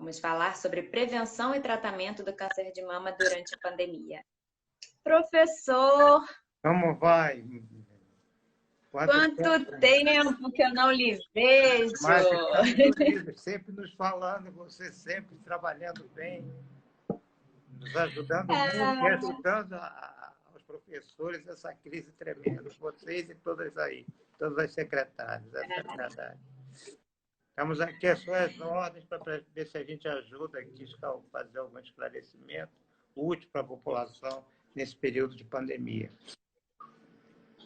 Vamos falar sobre prevenção e tratamento do câncer de mama durante a pandemia. Professor, Como vai? quanto tempo que eu não lhe vejo! Mas estamos unidos, sempre nos falando, você sempre trabalhando bem, nos ajudando muito e ajudando aos professores essa crise tremenda. Vocês e todas aí, todas as secretárias, essa é a verdade. Estamos aqui às suas ordens para ver se a gente ajuda aqui a fazer algum esclarecimento útil para a população nesse período de pandemia.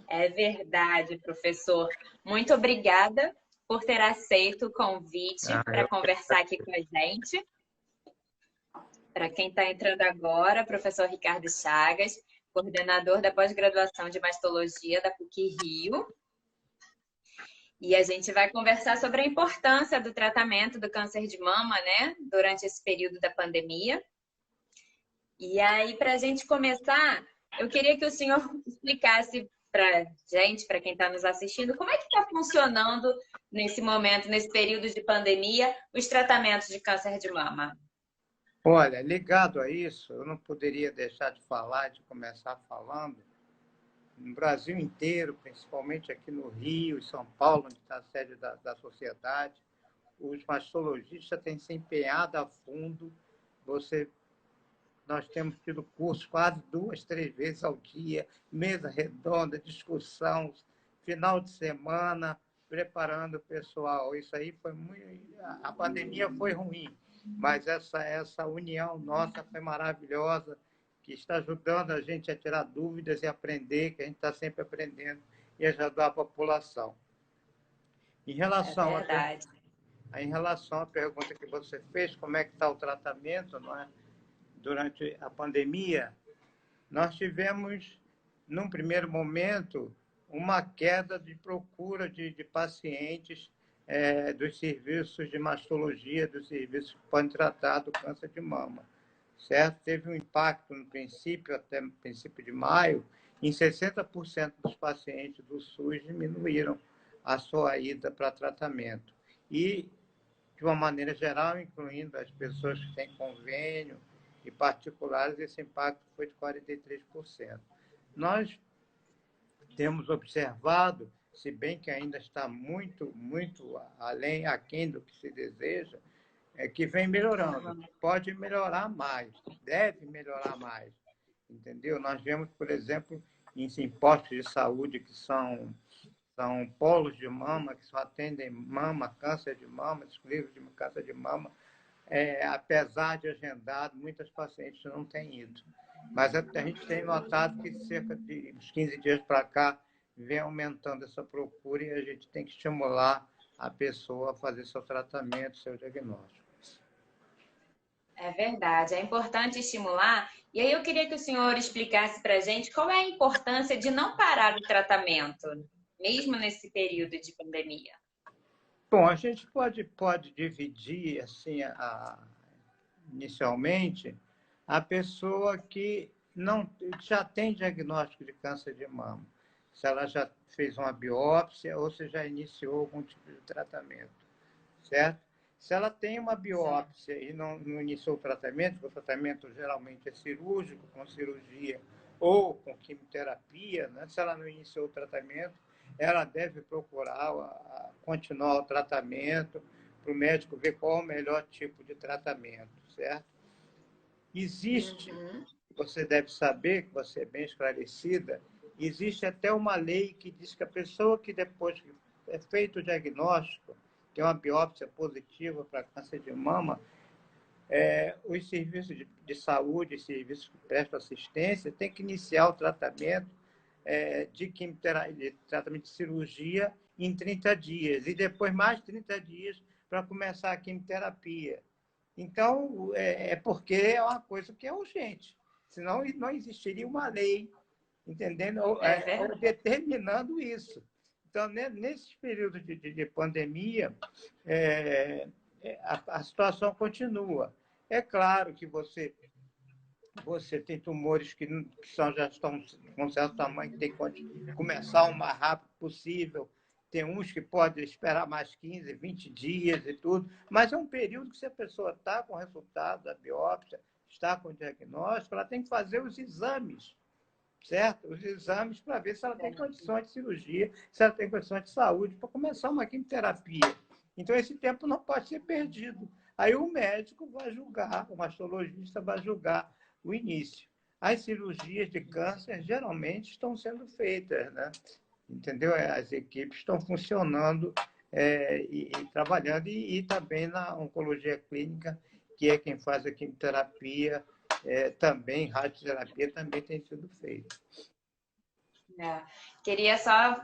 É verdade, professor. Muito obrigada por ter aceito o convite para conversar aqui com a gente. Para quem está entrando agora, professor Ricardo Chagas, coordenador da pós-graduação de mastologia da PUC-Rio. E a gente vai conversar sobre a importância do tratamento do câncer de mama, né, durante esse período da pandemia. E aí, para a gente começar, eu queria que o senhor explicasse para gente, para quem está nos assistindo, como é que está funcionando nesse momento, nesse período de pandemia, os tratamentos de câncer de mama? Olha, ligado a isso, eu não poderia deixar de falar, de começar falando, no Brasil inteiro, principalmente aqui no Rio e São Paulo, onde está a sede da sociedade, os mastologistas têm se empenhado a fundo. Nós temos tido cursos quase 2, 3 vezes ao dia, mesa redonda, discussão, final de semana, preparando o pessoal. Isso aí foi muito... A pandemia foi ruim, mas essa união nossa foi maravilhosa, que está ajudando a gente a tirar dúvidas e aprender, que a gente está sempre aprendendo, e ajudar a população. Em relação à pergunta que você fez, como é que está o tratamento, não é? Durante a pandemia, nós tivemos, num primeiro momento, uma queda de procura de pacientes dos serviços de mastologia, dos serviços que podem tratar do câncer de mama. Certo? Teve um impacto no princípio, até no princípio de maio, em 60% dos pacientes do SUS diminuíram a sua ida para tratamento. E, de uma maneira geral, incluindo as pessoas que têm convênio, e particulares, esse impacto foi de 43%. Nós temos observado, se bem que ainda está muito aquém do que se deseja, que vem melhorando. Pode melhorar mais, deve melhorar mais. Entendeu? Nós vemos, por exemplo, em postos de saúde que são polos de mama, que só atendem mama, câncer de mama, exclusivos de câncer de mama, apesar de agendado, muitas pacientes não têm ido. Mas a gente tem notado que cerca de uns 15 dias para cá vem aumentando essa procura e a gente tem que estimular a pessoa a fazer seu tratamento, seu diagnóstico. É verdade, é importante estimular. E aí eu queria que o senhor explicasse para a gente qual é a importância de não parar o tratamento, mesmo nesse período de pandemia. Bom, a gente pode dividir, assim, inicialmente, a pessoa que não já tem diagnóstico de câncer de mama. Se ela já fez uma biópsia ou se já iniciou algum tipo de tratamento, certo? Se ela tem uma biópsia e não iniciou o tratamento geralmente é cirúrgico, com cirurgia ou com quimioterapia, né? Se ela não iniciou o tratamento, ela deve procurar continuar o tratamento para o médico ver qual é o melhor tipo de tratamento, certo? Existe, você deve saber, que você é bem esclarecida, existe até uma lei que diz que a pessoa que depois que é feito o diagnóstico, que é uma biópsia positiva para câncer de mama, os serviços de saúde, os serviços que prestam assistência, têm que iniciar o tratamento de tratamento de cirurgia em 30 dias, e depois mais 30 dias para começar a quimioterapia. Então, porque é uma coisa que é urgente, senão não existiria uma lei, entendendo? Determinando isso. Então, nesse período de pandemia, a situação continua. É claro que você tem tumores que já estão com certo tamanho, que tem que começar o mais rápido possível, tem uns que podem esperar mais 15, 20 dias e tudo, mas é um período que, se a pessoa está com o resultado da biópsia, está com o diagnóstico, ela tem que fazer os exames, certo? Os exames para ver se ela tem condições de cirurgia, se ela tem condições de saúde, para começar uma quimioterapia. Então, esse tempo não pode ser perdido. Aí o médico vai julgar, o mastologista vai julgar o início. As cirurgias de câncer geralmente estão sendo feitas, né? Entendeu? As equipes estão funcionando e trabalhando, e também na oncologia clínica, que é quem faz a quimioterapia, também radioterapia também tem sido feita. Queria só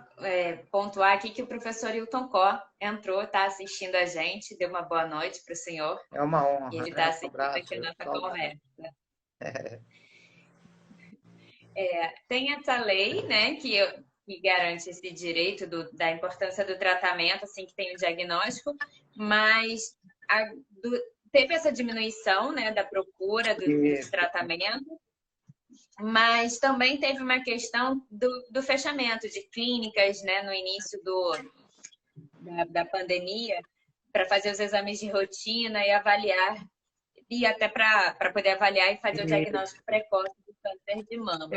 pontuar aqui que o professor Hilton Kó entrou, está assistindo a gente, deu uma boa noite para o senhor. É uma honra. E ele está assistindo abraço, aqui a nossa conversa. É. Tem essa lei, né, que garante esse direito da importância do tratamento, assim que tem o diagnóstico, mas teve essa diminuição, né, da procura dos tratamentos, mas também teve uma questão do fechamento de clínicas, né, no início da pandemia, para fazer os exames de rotina e avaliar, e até para poder avaliar e fazer o diagnóstico precoce do câncer de mama.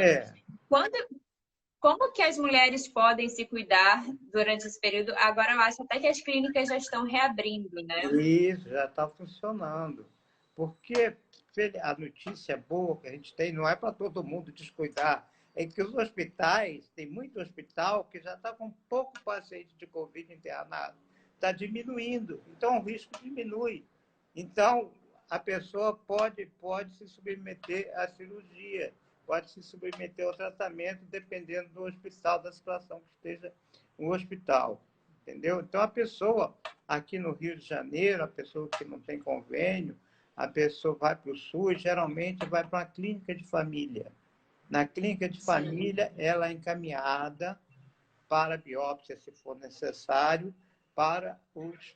Como que as mulheres podem se cuidar durante esse período? Agora eu acho até que as clínicas já estão reabrindo, né? Isso, já está funcionando. Porque a notícia boa que a gente tem não é para todo mundo descuidar, é que os hospitais, tem muito hospital que já está com pouco paciente de Covid internado, está diminuindo, então o risco diminui. Então, a pessoa pode se submeter à cirurgia, pode se submeter ao tratamento, dependendo do hospital, da situação que esteja no hospital. Entendeu? Então, a pessoa, aqui no Rio de Janeiro, a pessoa que não tem convênio, a pessoa vai para o SUS, geralmente vai para uma clínica de família. Na clínica de família, ela é encaminhada para biópsia, se for necessário, para os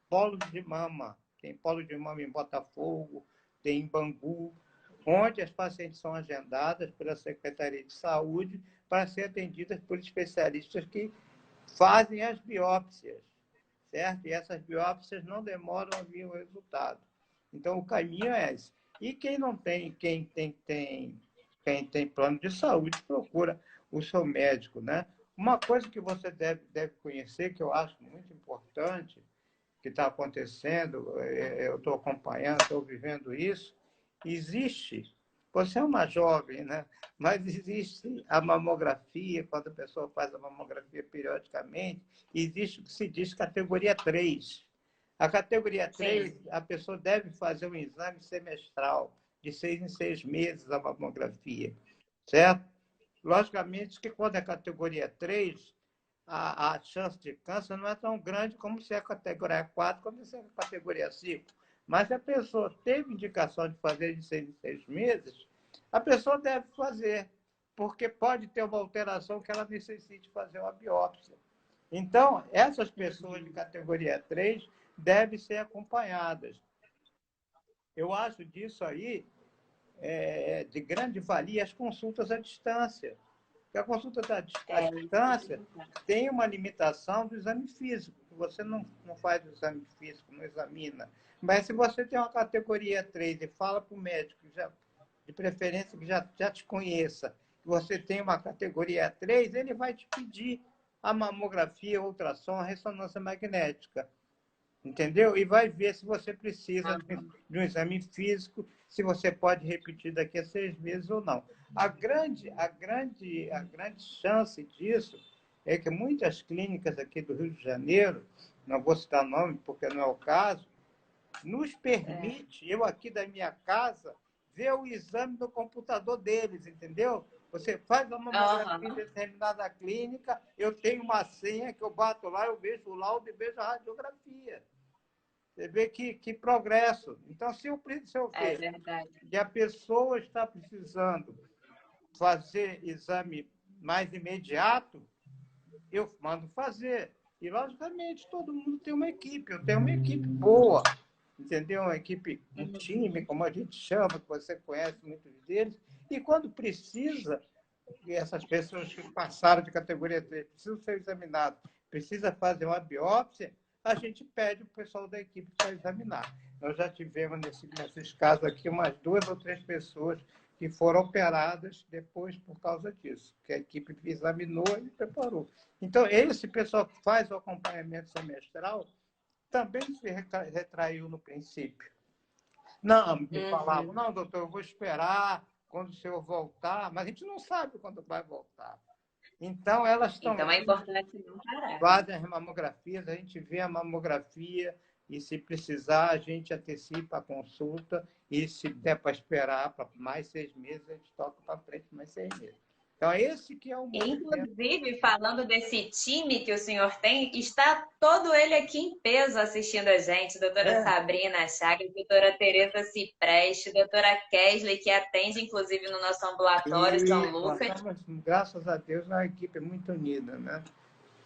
polos de mama. Tem polo de mama em Botafogo, tem em Bangu, onde as pacientes são agendadas pela Secretaria de Saúde para ser atendidas por especialistas que fazem as biópsias, certo? E essas biópsias não demoram a vir o resultado. Então, o caminho é esse. E quem não tem, quem tem plano de saúde, procura o seu médico, né? Uma coisa que você deve conhecer, que eu acho muito importante, que está acontecendo, eu estou acompanhando, estou vivendo isso, existe, você é uma jovem, né? Mas existe a mamografia, quando a pessoa faz a mamografia periodicamente, existe o que se diz categoria 3. A categoria 3, a pessoa deve fazer um exame semestral, de 6 em 6 meses, a mamografia, certo? Logicamente que quando é categoria 3, a chance de câncer não é tão grande como se é categoria 4, como se é categoria 5. Mas se a pessoa teve indicação de fazer de 6 em 6 meses, a pessoa deve fazer, porque pode ter uma alteração que ela necessite fazer uma biópsia. Então, essas pessoas de categoria 3 devem ser acompanhadas. Eu acho disso aí de grande valia as consultas à distância. Porque a consulta à distância tem uma limitação do exame físico. Você não faz o exame físico, não examina. Mas se você tem uma categoria 3 e fala para o médico, de preferência que já te conheça, que você tem uma categoria 3, ele vai te pedir a mamografia, a ultrassom, a ressonância magnética. Entendeu? E vai ver se você precisa de um exame físico, se você pode repetir daqui a 6 meses ou não. A grande chance disso é que muitas clínicas aqui do Rio de Janeiro, não vou citar nome porque não é o caso, nos permite, eu aqui da minha casa, ver o exame no computador deles, entendeu? Você faz uma mamografia em determinada clínica, eu tenho uma senha que eu bato lá, eu vejo o laudo e vejo a radiografia. Você vê que progresso. Então, se eu ver que a pessoa está precisando fazer exame mais imediato, eu mando fazer. E, logicamente, todo mundo tem uma equipe. Eu tenho uma equipe boa, entendeu? Uma equipe, um time, como a gente chama, que você conhece muitos deles. E, quando precisa, essas pessoas que passaram de categoria 3 precisam ser examinadas precisa fazer uma biópsia, a gente pede o pessoal da equipe para examinar. Nós já tivemos, nesses casos aqui, umas 2 ou 3 pessoas que foram operadas depois por causa disso, que a equipe examinou e preparou. Então, esse pessoal que faz o acompanhamento semestral também se retraiu no princípio. Não, me falavam, não, doutor, eu vou esperar quando o senhor voltar, mas a gente não sabe quando vai voltar. Então, elas estão... Então, é importante não parar. Fazem as mamografias, a gente vê a mamografia e, se precisar, a gente antecipa a consulta e, se der para esperar para mais 6 meses, a gente toca para frente mais 6 meses. Então, esse que é o movimento. Inclusive, falando desse time que o senhor tem, está todo ele aqui em peso assistindo a gente. Doutora Sabrina Chagas, doutora Tereza Cipreste, doutora Kesley, que atende, inclusive, no nosso ambulatório São Lucas. Graças a Deus, a equipe é muito unida, né?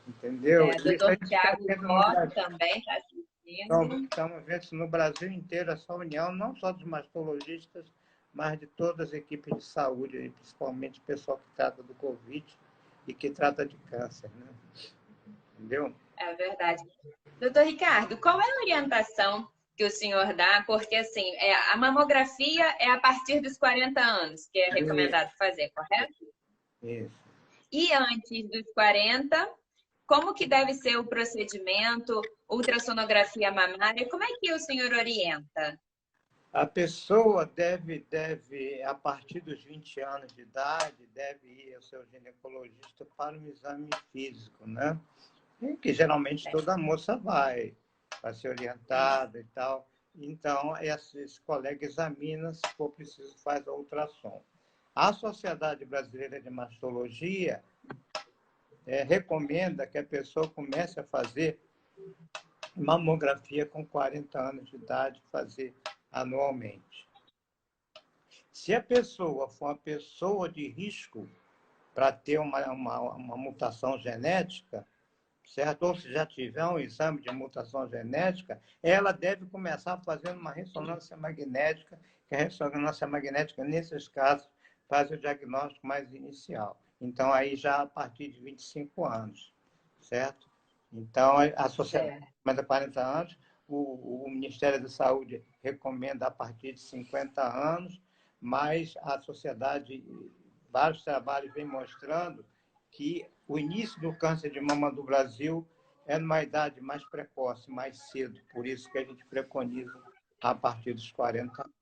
Entendeu? Doutor Tiago Costa também está assistindo. Estamos vendo isso no Brasil inteiro, essa união, não só dos mastologistas, mas de todas as equipes de saúde, principalmente o pessoal que trata do Covid e que trata de câncer, né? Entendeu? É verdade. Doutor Ricardo, qual é a orientação que o senhor dá? Porque, assim, a mamografia é a partir dos 40 anos que é recomendado fazer, correto? Isso. E antes dos 40, como que deve ser o procedimento, ultrassonografia mamária? Como é que o senhor orienta? A pessoa deve, a partir dos 20 anos de idade, deve ir ao seu ginecologista para um exame físico, né? E que geralmente toda moça vai ser orientada e tal. Então, esse colega examina, se for preciso, faz a ultrassom. A Sociedade Brasileira de Mastologia recomenda que a pessoa comece a fazer mamografia com 40 anos de idade, fazer anualmente. Se a pessoa for uma pessoa de risco para ter uma mutação genética, certo? Ou se já tiver um exame de mutação genética, ela deve começar fazendo uma ressonância magnética, que a ressonância magnética, nesses casos, faz o diagnóstico mais inicial. Então, aí já a partir de 25 anos, certo? Então, a sociedade recomenda 40 anos, o Ministério da Saúde recomenda a partir de 50 anos, mas a sociedade, vários trabalhos vêm mostrando que o início do câncer de mama do Brasil é numa idade mais precoce, mais cedo. Por isso que a gente preconiza a partir dos 40 anos.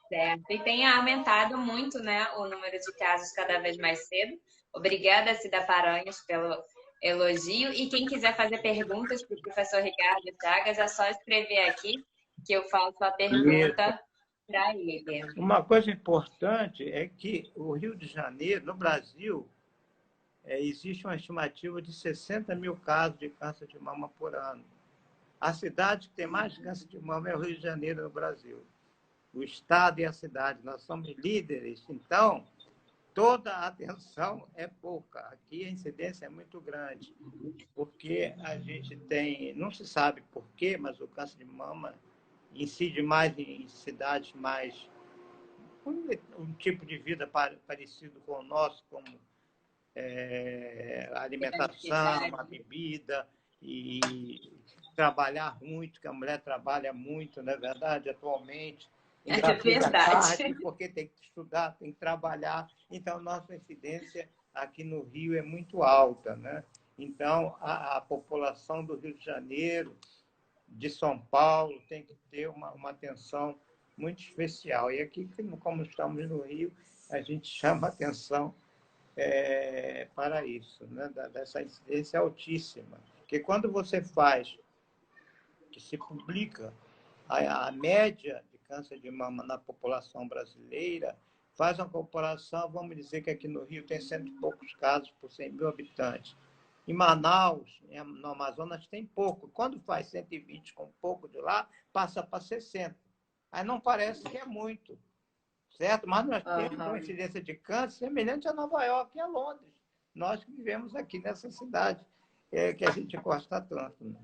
Certo. E tem aumentado muito, né, o número de casos cada vez mais cedo. Obrigada, Cida Paranhos, pelo elogio. E quem quiser fazer perguntas para o professor Ricardo Chagas, é só escrever aqui que eu faço a pergunta para ele. Uma coisa importante é que o Rio de Janeiro, no Brasil, existe uma estimativa de 60 mil casos de câncer de mama por ano. A cidade que tem mais câncer de mama é o Rio de Janeiro, no Brasil. O estado e a cidade, nós somos líderes, então toda a atenção é pouca. Aqui a incidência é muito grande, porque a gente tem, não se sabe por quê, mas o câncer de mama incide mais em cidades mais, um tipo de vida parecido com o nosso, como a alimentação, a bebida, e trabalhar muito, que a mulher trabalha muito, não é verdade, atualmente. É verdade. Tarde, porque tem que estudar, tem que trabalhar. Então, nossa incidência aqui no Rio é muito alta, né? Então, a população do Rio de Janeiro, de São Paulo, tem que ter uma atenção muito especial. E aqui, como estamos no Rio, a gente chama atenção para isso, né? Dessa incidência altíssima. Porque quando você faz, que se publica a média de câncer de mama na população brasileira, faz uma comparação, vamos dizer que aqui no Rio tem 100 e poucos casos por 100 mil habitantes. Em Manaus, no Amazonas, tem pouco. Quando faz 120 com pouco de lá, passa para 60. Aí não parece que é muito, certo? Mas nós temos uma incidência de câncer semelhante a Nova York e a Londres. Nós que vivemos aqui nessa cidade, que a gente gosta tanto, né?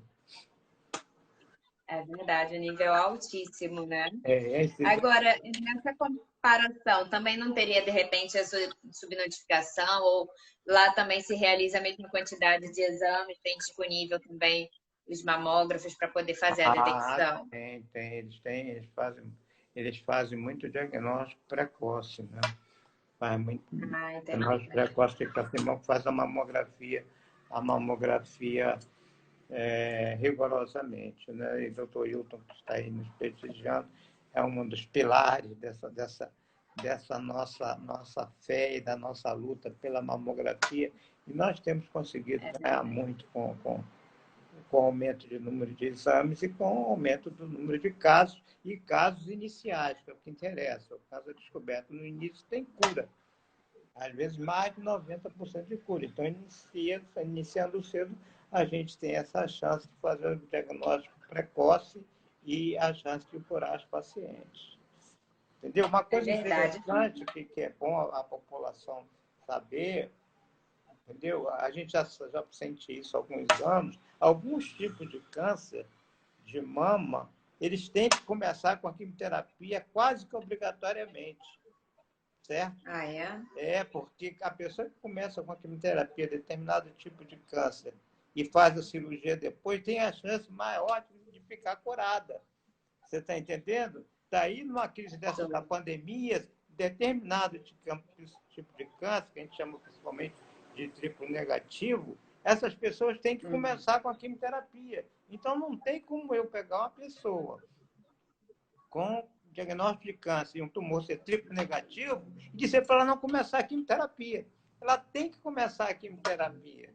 É verdade, o nível altíssimo, né? Esse Agora, nessa comparação, também não teria, de repente, a subnotificação, ou lá também se realiza a mesma quantidade de exames, tem disponível também os mamógrafos para poder fazer a detecção? tem. Eles fazem muito diagnóstico precoce, né? Faz muito Entendi. diagnóstico precoce, que faz a mamografia rigorosamente, né? E o doutor Hilton, que está aí nos prestigiando, é um dos pilares dessa nossa fé e da nossa luta pela mamografia. E nós temos conseguido ganhar muito com o aumento de número de exames e com o aumento do número de casos e casos iniciais, que é o que interessa. O caso descoberto no início tem cura. Às vezes, mais de 90% de cura. Então, iniciando cedo, a gente tem essa chance de fazer o diagnóstico precoce e a chance de curar os pacientes. Entendeu? Uma coisa interessante que é bom a população saber, entendeu? A gente já sente isso há alguns anos. Alguns tipos de câncer de mama, eles têm que começar com a quimioterapia quase que obrigatoriamente. Certo? Porque a pessoa que começa com a quimioterapia, determinado tipo de câncer, e faz a cirurgia depois, tem a chance maior de ficar curada. Você está entendendo? Daí, numa crise dessa da pandemia, determinado tipo de câncer, que a gente chama principalmente de triplo negativo, essas pessoas têm que começar com a quimioterapia. Então, não tem como eu pegar uma pessoa com diagnóstico de câncer e um tumor ser triplo negativo e dizer para ela não começar a quimioterapia. Ela tem que começar a quimioterapia.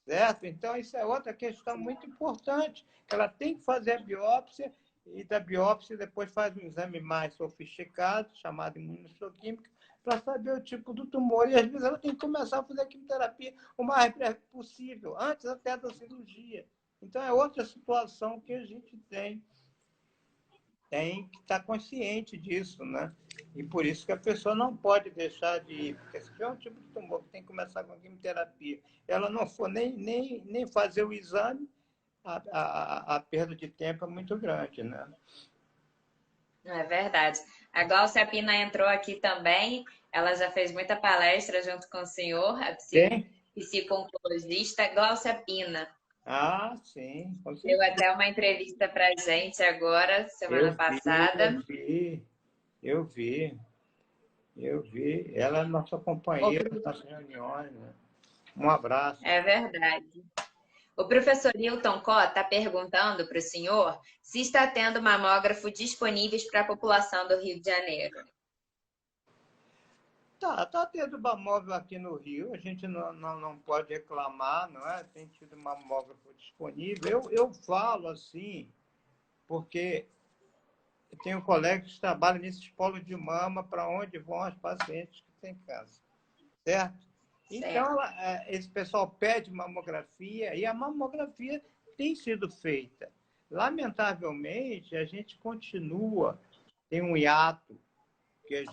Certo? Então, isso é outra questão muito importante, que ela tem que fazer a biópsia, e da biópsia depois faz um exame mais sofisticado, chamado imunohistoquímica, para saber o tipo do tumor. E, às vezes, ela tem que começar a fazer a quimioterapia o mais breve possível, antes até da cirurgia. Então, é outra situação que a gente tem que estar consciente disso, né? E por isso que a pessoa não pode deixar de ir, porque se tiver um tipo de tumor que tem que começar com a quimioterapia, ela não for nem fazer o exame, a perda de tempo é muito grande, né? É verdade. A Gláucia Pina entrou aqui também, ela já fez muita palestra junto com o senhor, a psico-oncologista Gláucia Pina. Ah, sim. Deu até uma entrevista para a gente agora, semana passada. Eu vi. Ela é nossa companheira nas nossas reuniões. Né? Um abraço. É verdade. O professor Hilton Có está perguntando para o senhor se está tendo mamógrafo disponíveis para a população do Rio de Janeiro. Tá tendo mamógrafo aqui no Rio, a gente não pode reclamar, não é? Tem tido mamógrafo disponível. Eu falo assim, porque eu tenho colegas que trabalham nesses polos de mama para onde vão as pacientes que têm câncer, certo? Então, esse pessoal pede mamografia e a mamografia tem sido feita. Lamentavelmente, a gente continua, tem um hiato que a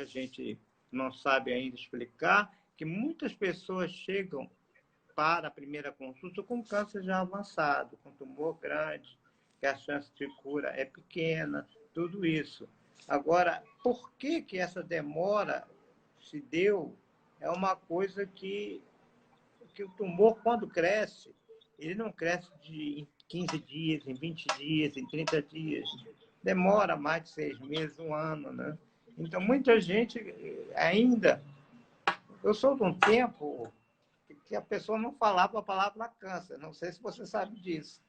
gente não sabe ainda explicar, que muitas pessoas chegam para a primeira consulta com câncer já avançado, com tumor grande, que a chance de cura é pequena, tudo isso. Agora, por que essa demora se deu? É uma coisa que o tumor, quando cresce, ele não cresce em 15 dias, em 20 dias, em 30 dias. Demora mais de 6 meses, um ano, né? Então, muita gente ainda... Eu sou de um tempo que a pessoa não falava a palavra câncer. Não sei se você sabe disso.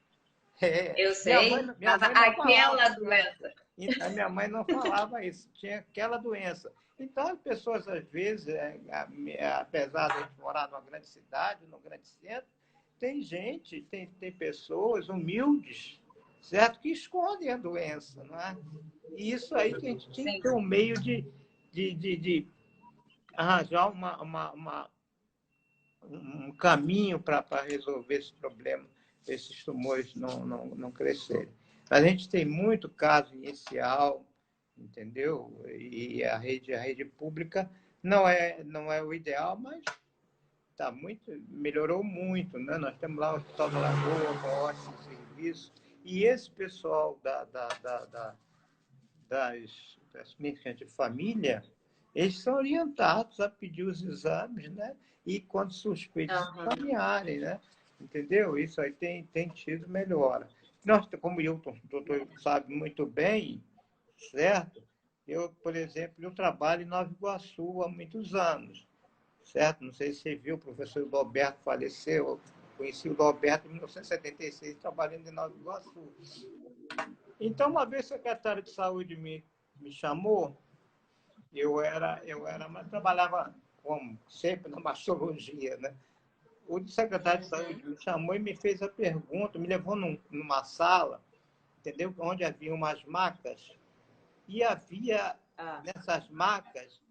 Eu sei. Minha mãe aquela doença. A minha mãe não falava isso. Tinha aquela doença. Então, as pessoas, às vezes, apesar de a gente morar numa grande cidade, num grande centro, tem pessoas humildes, certo? Que escondem a doença, não é? E isso aí que a gente tinha que ter um meio de arranjar um caminho para resolver esse problema, esses tumores não crescerem. A gente tem muito caso inicial, entendeu? E a rede pública não é o ideal, mas melhorou muito, né? Nós temos lá o Hospital da Lagoa, com ótimo serviço, E esse pessoal das médicas de família, eles são orientados a pedir os exames, né? E quando suspeitos, encaminharem, né? Entendeu? Isso aí tem tido melhora. Nós, como o doutor sabe muito bem, certo? Eu, por exemplo, eu trabalho em Nova Iguaçu há muitos anos, certo? Não sei se você viu, o professor Dalberto faleceu. Eu conheci o Dalberto em 1976, trabalhando em Nova Iguaçu. Então, uma vez o secretário de saúde me chamou, mas trabalhava, como sempre, na mastologia, né? O secretário de saúde me chamou e me fez a pergunta, me levou numa sala, entendeu? Onde havia umas macas, e havia nessas macas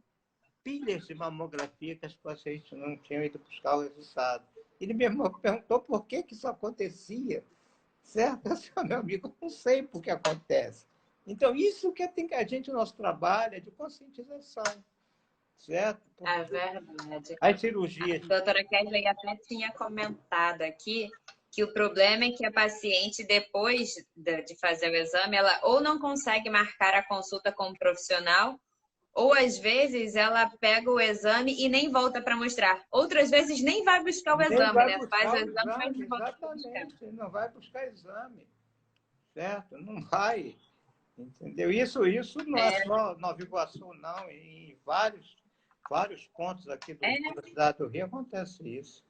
pilhas de mamografia que as pacientes não tinham ido buscar o resultado. Ele mesmo perguntou por que isso acontecia, certo? Eu disse, meu amigo, não sei por que acontece. Então, isso que tem que a gente, o nosso trabalho é de conscientização, certo? É verdade. As cirurgias... A doutora Kesley até tinha comentado aqui que o problema é que a paciente, depois de fazer o exame, ela ou não consegue marcar a consulta com o profissional, ou às vezes ela pega o exame e nem volta para mostrar. Outras vezes nem vai buscar o exame, né? Faz o exame, mas não volta para buscar. Exatamente, não vai buscar exame, certo? Não vai, entendeu? Isso não é só Nova Iguaçu, não. Em vários pontos aqui da cidade do Rio acontece isso.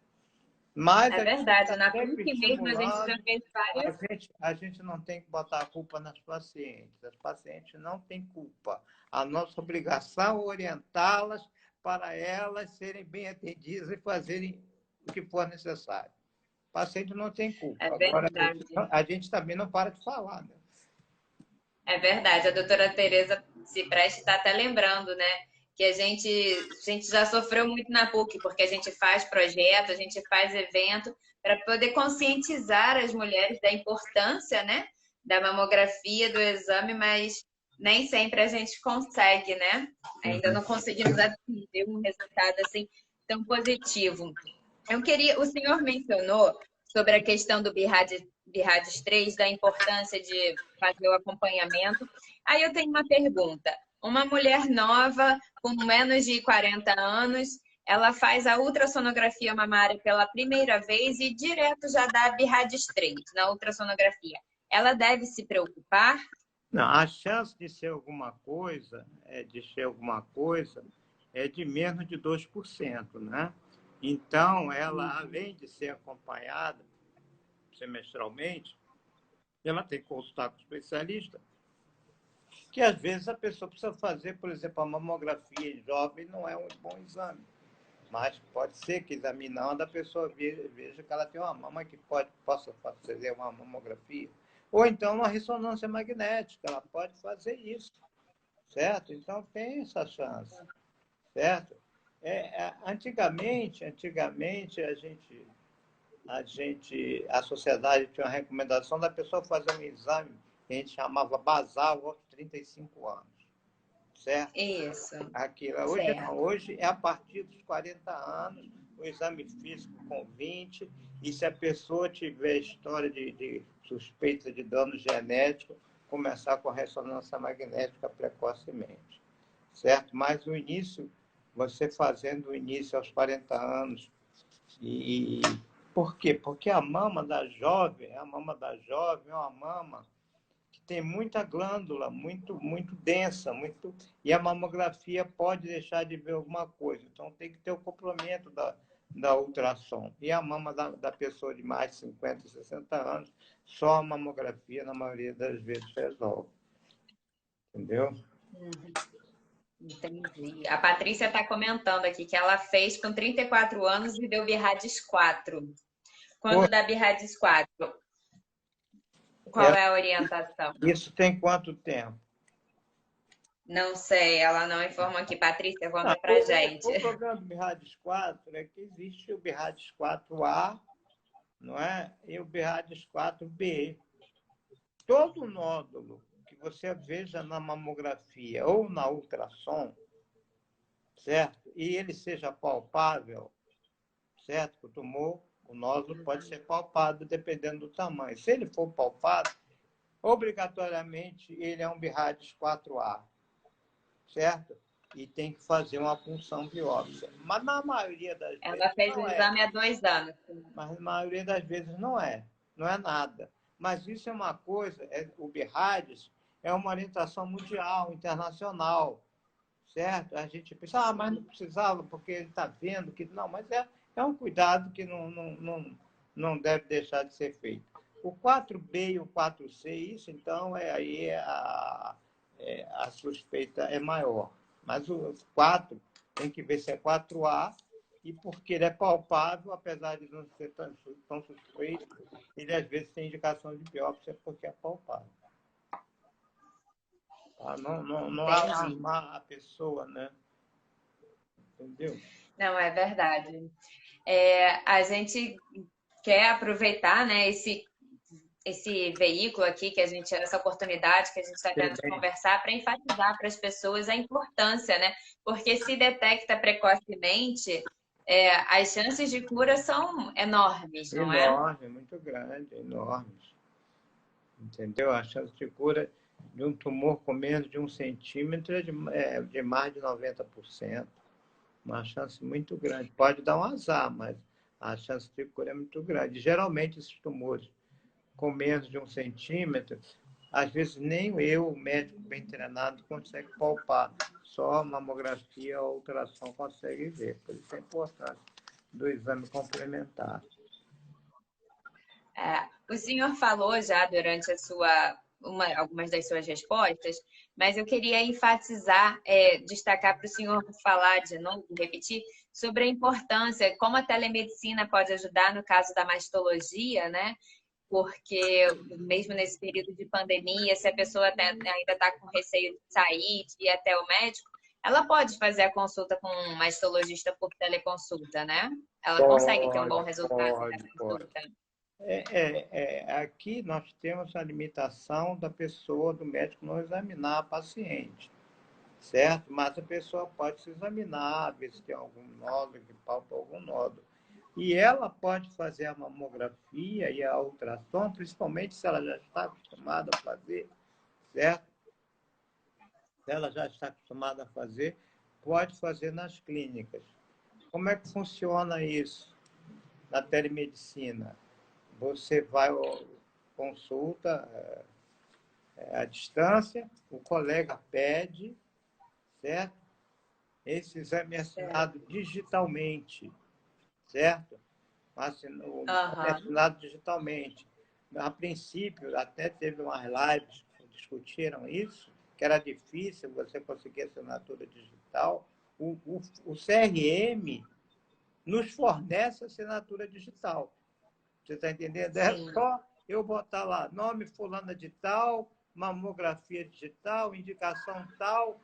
Mas é verdade, na sempre PUC mesmo a gente já fez várias. a gente não tem que botar a culpa nas pacientes. As pacientes não têm culpa. A nossa obrigação é orientá-las para elas serem bem atendidas e fazerem o que for necessário. O paciente não tem culpa. É Agora, verdade. a gente também não para de falar, né? É verdade. A doutora Tereza Cipreste está até lembrando, né? Que a gente já sofreu muito na PUC, porque a gente faz projeto, a gente faz evento para poder conscientizar as mulheres da importância, né? Da mamografia, do exame, mas nem sempre a gente consegue, né? Ainda não conseguimos atingir um resultado assim tão positivo. O senhor mencionou sobre a questão do BIRADS 3, da importância de fazer o acompanhamento. Aí eu tenho uma pergunta. Uma mulher nova, com menos de 40 anos, ela faz a ultrassonografia mamária pela primeira vez e direto já dá BIRADS 3 na ultrassonografia. Ela deve se preocupar? Não, a chance de ser alguma coisa é de menos de 2%, né? Então, ela, além de ser acompanhada semestralmente, ela tem que consultar com o especialista, que às vezes a pessoa precisa fazer, por exemplo, a mamografia em jovem não é um bom exame, mas pode ser que examinando a pessoa veja que ela tem uma mama que possa fazer uma mamografia. Ou então uma ressonância magnética, ela pode fazer isso, certo? Então tem essa chance, certo? Antigamente a sociedade tinha uma recomendação da pessoa fazer um exame que a gente chamava basal aos 35 anos, certo? Isso. Aquilo. Hoje não, hoje é a partir dos 40 anos, o exame físico com 20, e se a pessoa tiver história de suspeita de dano genético, começar com a ressonância magnética precocemente, certo? Mas o início, você fazendo o início aos 40 anos, e por quê? Porque a mama da jovem é uma mama que tem muita glândula, muito densa, e a mamografia pode deixar de ver alguma coisa. Então, tem que ter o complemento da ultrassom. E a mama da pessoa de mais de 50, 60 anos, só a mamografia, na maioria das vezes, resolve. Entendeu? Entendi. A Patrícia está comentando aqui que ela fez com 34 anos e deu BIRADS 4. Quando dá BIRADS 4, qual é a orientação? Isso tem quanto tempo? Não sei, ela não informa aqui. Patrícia, conta pra gente. O problema do BIRADS 4 é que existe o BIRADS 4A, não é? E o BIRADS 4B. Todo nódulo que você veja na mamografia ou na ultrassom, certo? E ele seja palpável, certo? O tumor, o nódulo pode ser palpado dependendo do tamanho. Se ele for palpado, obrigatoriamente ele é um BIRADS 4A, certo? E tem que fazer uma punção biópsia. Mas na maioria das Ela vezes fez o não é. exame há 2 anos. Mas na maioria das vezes não é. Não é nada. Mas isso é uma coisa, o BIRADS é uma orientação mundial, internacional, certo? A gente pensa, mas não precisava, porque ele está vendo que. Não, mas é um cuidado que não deve deixar de ser feito. O 4B e o 4C, isso então aí a suspeita é maior. Mas o 4 tem que ver se é 4A, e porque ele é palpável, apesar de não ser tão suspeito, ele às vezes tem indicação de biópsia porque é palpável. Tá? Não alarmar a pessoa, né? Entendeu? Não, é verdade. A gente quer aproveitar, né, esse veículo aqui, essa oportunidade que a gente está tendo de conversar, para enfatizar para as pessoas a importância, né? Porque se detecta precocemente, as chances de cura são enormes, não é? Enorme, muito grande, enormes. Entendeu? A chance de cura de um tumor com menos de 1 centímetro é de mais de 90%. Uma chance muito grande. Pode dar um azar, mas a chance de cura é muito grande. Geralmente, esses tumores com menos de 1 centímetro, às vezes nem eu, o médico bem treinado, consegue palpar. Só a mamografia ou a ultrassom consegue ver. Por isso a importância do exame complementar. O senhor falou já durante algumas das suas respostas, mas eu queria enfatizar, destacar para o senhor falar de novo, repetir, sobre a importância, como a telemedicina pode ajudar no caso da mastologia, né? Porque mesmo nesse período de pandemia, se a pessoa ainda está com receio de sair, de ir até o médico, ela pode fazer a consulta com um mastologista por teleconsulta, né? Ela consegue ter um bom resultado na consulta. Aqui nós temos a limitação da pessoa, do médico, não examinar a paciente, certo? Mas a pessoa pode se examinar, ver se tem algum nódulo, que palpa algum nódulo. E ela pode fazer a mamografia e a ultrassom, principalmente se ela já está acostumada a fazer, certo? Se ela já está acostumada a fazer, pode fazer nas clínicas. Como é que funciona isso na telemedicina? Você vai, consulta à distância, o colega pede, certo? Esse exame é assinado digitalmente, certo? É assinado digitalmente. A princípio, até teve umas lives que discutiram isso, que era difícil você conseguir assinatura digital. O CRM nos fornece assinatura digital. Você está entendendo? É só eu botar lá, nome fulana de tal, mamografia digital, indicação tal,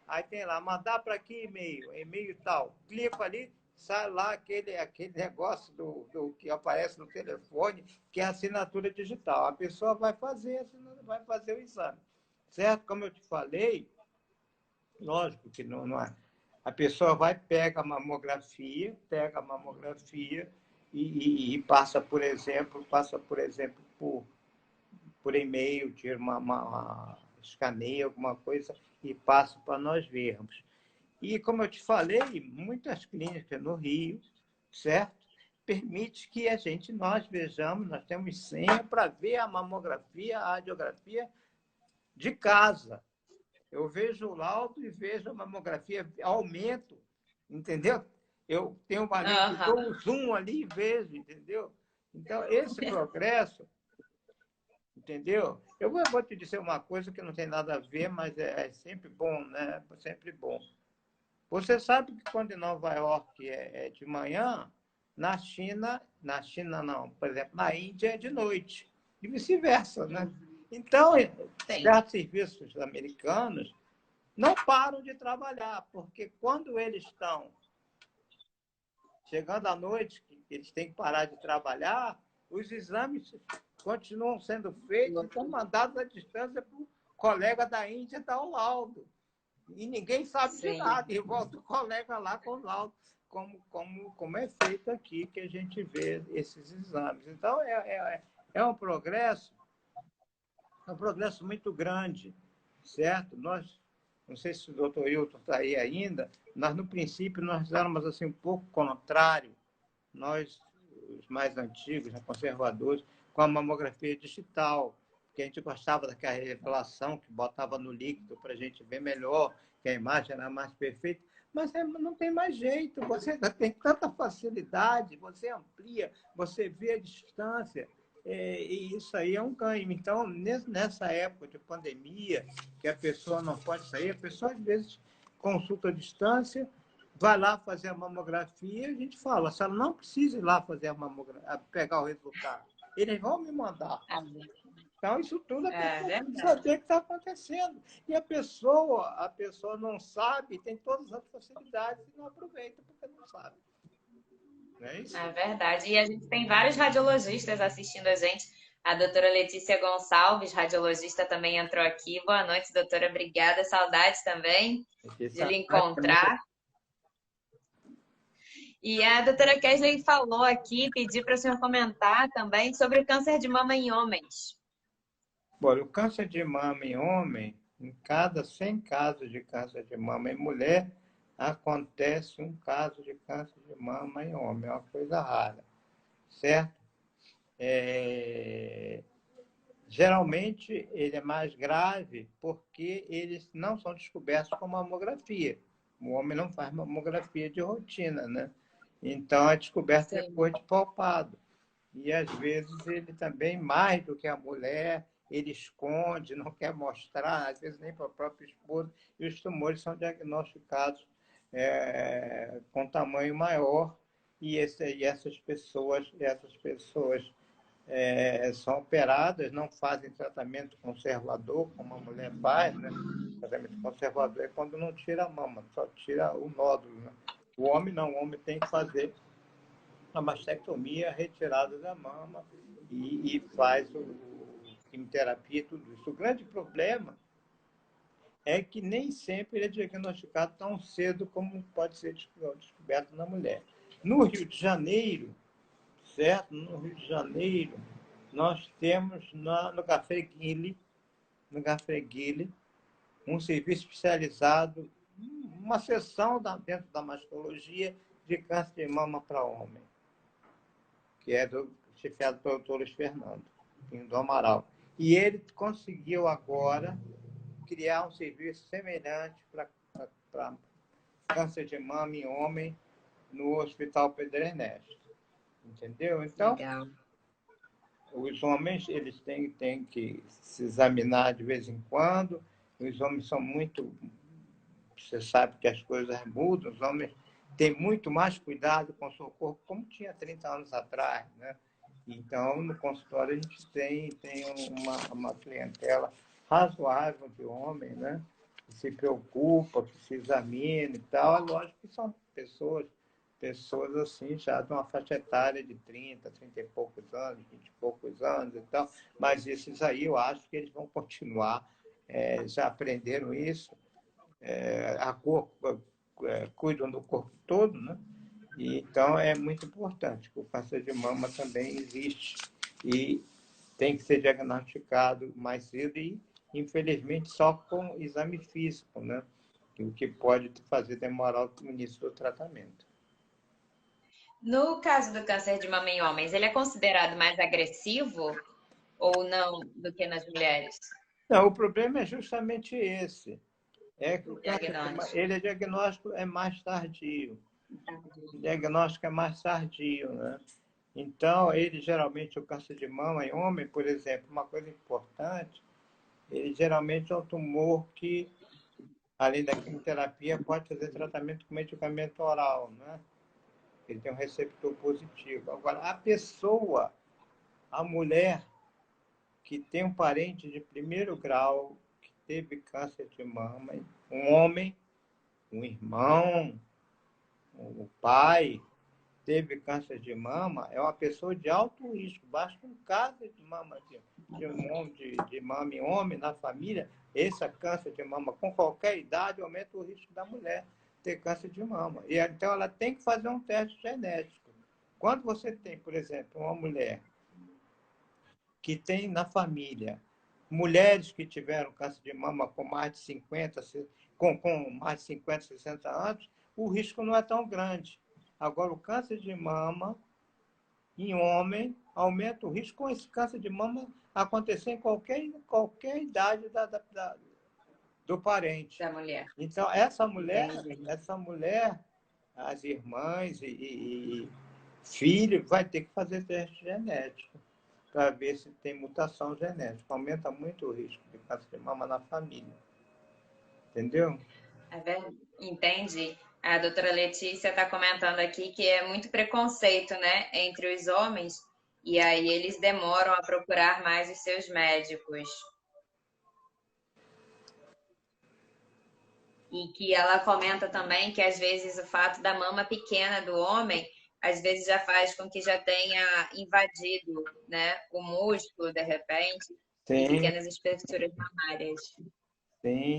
aí tem lá, mandar para que e-mail tal. Clico ali, sai lá aquele negócio do que aparece no telefone, que é a assinatura digital. A pessoa vai fazer o exame. Certo? Como eu te falei, lógico que não é. A pessoa pega a mamografia e passa, por exemplo, por e-mail, tira escaneia alguma coisa e passa para nós vermos. E, como eu te falei, muitas clínicas no Rio, certo? Permite que nós vejamos, nós temos senha para ver a mamografia, a radiografia de casa. Eu vejo o laudo e vejo a mamografia, aumento, entendeu? Eu tenho uma lente, dou um zoom ali e vejo, entendeu? Então, esse progresso, entendeu? Eu vou te dizer uma coisa que não tem nada a ver, mas é sempre bom, né? É sempre bom. Você sabe que quando em Nova York é de manhã, na China não, por exemplo, na Índia é de noite, e vice-versa, né? Então, certos serviços americanos não param de trabalhar, porque quando eles estão chegando à noite, eles têm que parar de trabalhar, os exames continuam sendo feitos e são mandados à distância para o colega da Índia dar o laudo. E ninguém sabe de nada, e volta o colega lá com o laudo, como é feito aqui, que a gente vê esses exames. Então, é um progresso É um progresso muito grande, certo? Nós, não sei se o doutor Hilton está aí ainda, nós, no princípio, nós éramos assim, um pouco contrário, nós, os mais antigos, conservadores, com a mamografia digital, porque a gente gostava daquela revelação que botava no líquido para a gente ver melhor, que a imagem era mais perfeita, mas não tem mais jeito, você tem tanta facilidade, você amplia, você vê a distância, e isso aí é um ganho. Então, nessa época de pandemia, que a pessoa não pode sair, a pessoa às vezes consulta à distância, vai lá fazer a mamografia, a gente fala, se ela não precisa ir lá fazer a mamografia, pegar o resultado, eles vão me mandar. Então, isso tudo a pessoa tem que saber o que está acontecendo. E a pessoa não sabe, tem todas as facilidades e não aproveita porque não sabe. Não é isso? É verdade. E a gente tem vários radiologistas assistindo a gente. A doutora Letícia Gonçalves, radiologista, também entrou aqui. Boa noite, doutora. Obrigada. Saudades também de lhe encontrar. E a doutora Kesley falou aqui, pediu para o senhor comentar também sobre o câncer de mama em homens. Bom, o câncer de mama em homem, em cada 100 casos de câncer de mama em mulher, acontece um caso de câncer de mama em homem. É uma coisa rara, certo? Geralmente, ele é mais grave porque eles não são descobertos com mamografia. O homem não faz mamografia de rotina, né? Então, é descoberto depois de palpado. E, às vezes, ele também, mais do que a mulher, ele esconde, não quer mostrar, às vezes nem para o próprio esposo, e os tumores são diagnosticados com tamanho maior, e essas pessoas são operadas, não fazem tratamento conservador, como a mulher faz, né? O tratamento conservador é quando não tira a mama, só tira o nódulo, né? O homem não, o homem tem que fazer a mastectomia, a retirada da mama e faz quimioterapia e tudo isso. O grande problema é que nem sempre ele é diagnosticado tão cedo como pode ser descoberto na mulher. No Rio de Janeiro, certo? No Rio de Janeiro, nós temos no Gafreguile, um serviço especializado, uma seção dentro da mastologia de câncer de mama para homem, que é chefiado pelo Dr. Luiz Fernando, do Amaral. E ele conseguiu agora criar um serviço semelhante para câncer de mama em homem no Hospital Pedro Ernesto. Entendeu? Então, legal. Os homens eles têm que se examinar de vez em quando. Os homens são muito... Você sabe que as coisas mudam. Os homens têm muito mais cuidado com o seu corpo, como tinha 30 anos atrás, né? Então, no consultório, a gente tem uma clientela razoável de homens, né? Que se preocupa, que se examina e tal. É lógico que são pessoas assim, já de uma faixa etária de 30 e poucos anos, 20 e poucos anos e tal, mas esses aí eu acho que eles vão continuar, já aprenderam isso, cuidam do corpo todo, né? E, então é muito importante, que o câncer de mama também existe e tem que ser diagnosticado mais cedo e, infelizmente, só com exame físico, né? O que pode fazer demorar o início do tratamento. No caso do câncer de mama em homens, ele é considerado mais agressivo ou não do que nas mulheres? Não, o problema é justamente esse. É que o diagnóstico é mais tardio. O diagnóstico é mais tardio, né? Então, geralmente, o câncer de mama em homem, por exemplo, uma coisa importante, ele geralmente é um tumor que, além da quimioterapia, pode fazer tratamento com medicamento oral, né? Ele tem um receptor positivo. Agora, a mulher que tem um parente de primeiro grau que teve câncer de mama, um homem, um irmão, o pai, teve câncer de mama, é uma pessoa de alto risco. Basta um caso de mama de mama em homem na família, esse câncer de mama com qualquer idade aumenta o risco da mulher ter câncer de mama. E então ela tem que fazer um teste genético. Quando você tem, por exemplo, uma mulher que tem na família Mulheres que tiveram câncer de mama com mais de 50, com mais de 50, 60 anos, o risco não é tão grande. Agora, o câncer de mama em homem aumenta o risco com esse câncer de mama acontecer em qualquer idade do parente. Da mulher. Então, Entendi. essa mulher, as irmãs e filho, vai ter que fazer teste genético para ver se tem mutação genética. Aumenta muito o risco de câncer de mama na família. Entendeu? Entendi. A doutora Letícia está comentando aqui que é muito preconceito, né, entre os homens, e aí eles demoram a procurar mais os seus médicos. E que ela comenta também que às vezes o fato da mama pequena do homem às vezes já faz com que já tenha invadido, né, o músculo de repente, em Sim, pequenas espessuras mamárias.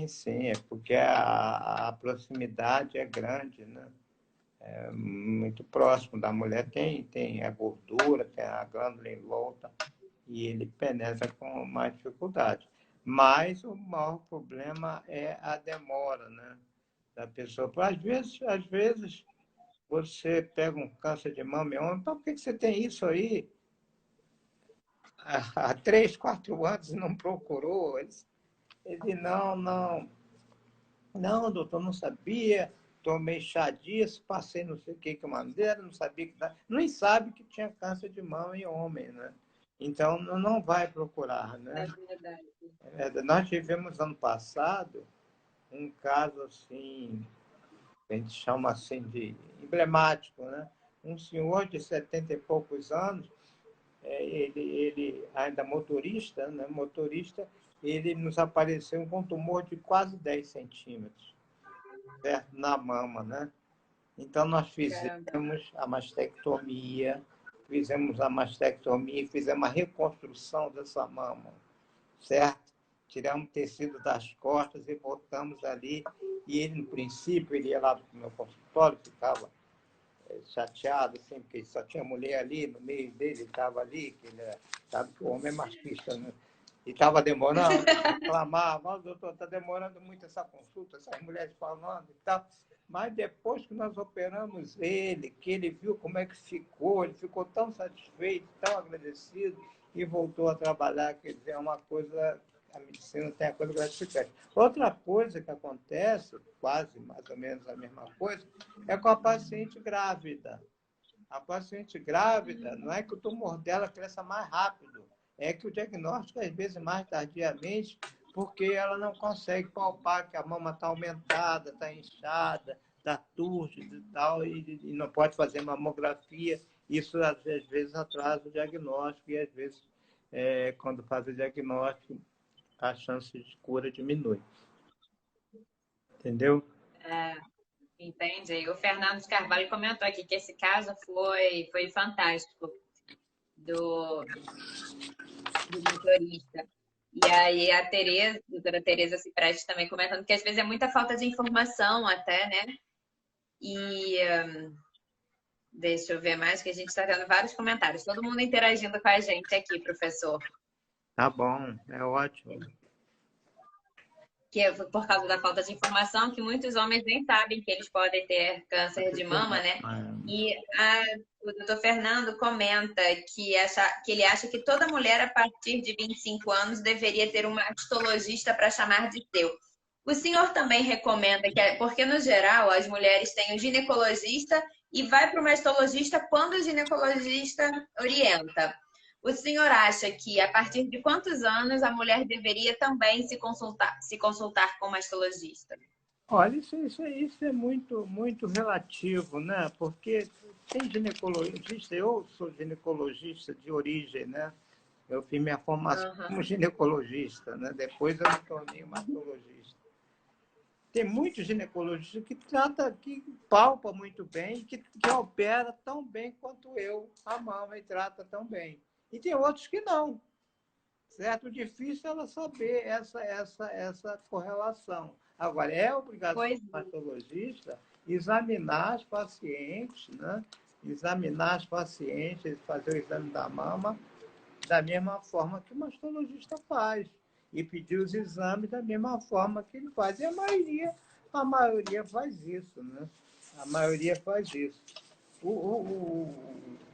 sim, é porque a proximidade é grande, né? É muito próximo da mulher, tem a gordura, tem a glândula em volta, e ele penetra com mais dificuldade. Mas o maior problema é a demora, né, da pessoa. Às vezes você pega um câncer de mama e homem, por que você tem isso aí há 3, 4 anos e não procurou? Ele não, doutor, não sabia, tomei chá disso, passei não sei o que maneira, não sabia que... Nem sabe que tinha câncer de mama em homem, né? Então, não vai procurar, né? É verdade. Nós tivemos ano passado um caso assim, a gente chama assim de emblemático, né? Um senhor de 70 e poucos anos, ele ainda motorista, né? Motorista, ele nos apareceu com um tumor de quase 10 centímetros, certo? Na mama, né? Então, nós Caramba. fizemos a mastectomia e fizemos a reconstrução dessa mama, certo? Tiramos o tecido das costas e botamos ali. E ele, no princípio, ele ia lá para o meu consultório, ficava chateado, assim, porque só tinha mulher ali, no meio dele, ele estava ali, que ele sabe que o homem é machista, né? E estava demorando, reclamava, doutor, está demorando muito essa consulta, essas mulheres falando e tal. Mas depois que nós operamos ele, que ele viu como é que ficou, ele ficou tão satisfeito, tão agradecido e voltou a trabalhar, quer dizer, é uma coisa, a medicina tem a coisa gratificante. Outra coisa que acontece, quase mais ou menos a mesma coisa, é com a paciente grávida. A paciente grávida, não é que o tumor dela cresça mais rápido, é que o diagnóstico, às vezes, mais tardiamente, porque ela não consegue palpar que a mama está aumentada, está inchada, está túrgida e tal, e não pode fazer mamografia. Isso, às vezes, atrasa o diagnóstico e, às vezes, quando faz o diagnóstico, a chance de cura diminui. Entendeu? Entendi. O Fernando de Carvalho comentou aqui que esse caso foi fantástico do motorista. E aí a Tereza, a doutora Tereza Cipreste também comentando que às vezes é muita falta de informação até, né? E deixa eu ver mais, que a gente está tendo vários comentários. Todo mundo interagindo com a gente aqui, professor. Tá bom, é ótimo. Que é por causa da falta de informação, que muitos homens nem sabem que eles podem ter câncer de mama, né? E o doutor Fernando comenta que ele acha que toda mulher a partir de 25 anos deveria ter um mastologista para chamar de seu. O senhor também recomenda que, porque no geral as mulheres têm um ginecologista e vai para o mastologista quando o ginecologista orienta. O senhor acha que a partir de quantos anos a mulher deveria também se consultar com o mastologista? Olha, isso é muito, muito relativo, né? Porque tem ginecologista, eu sou ginecologista de origem, né? Eu fiz minha formação como ginecologista, né? Depois eu me tornei mastologista. Tem muitos ginecologistas que palpa muito bem, que opera tão bem quanto eu a mama e trata tão bem. E tem outros que não, certo? O difícil é ela saber essa correlação. Agora, é obrigação do mastologista examinar as pacientes, né? Examinar as pacientes, fazer o exame da mama da mesma forma que o mastologista faz. e pedir os exames da mesma forma que ele faz. E a maioria faz isso, né? A maioria faz isso.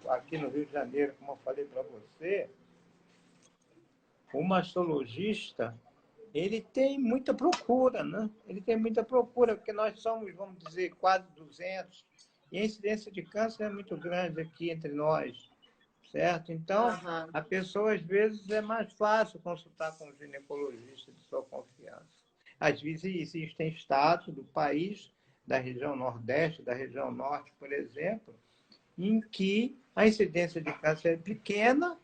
Aqui no Rio de Janeiro, como eu falei para você, o mastologista, ele tem muita procura, né? Ele tem muita procura, porque nós somos, vamos dizer, quase 200, e a incidência de câncer é muito grande aqui entre nós, certo? Então, a pessoa, às vezes, é mais fácil consultar com um ginecologista de sua confiança. Às vezes, existem estados do país, da região Nordeste, da região Norte, por exemplo, em que a incidência de câncer é pequena,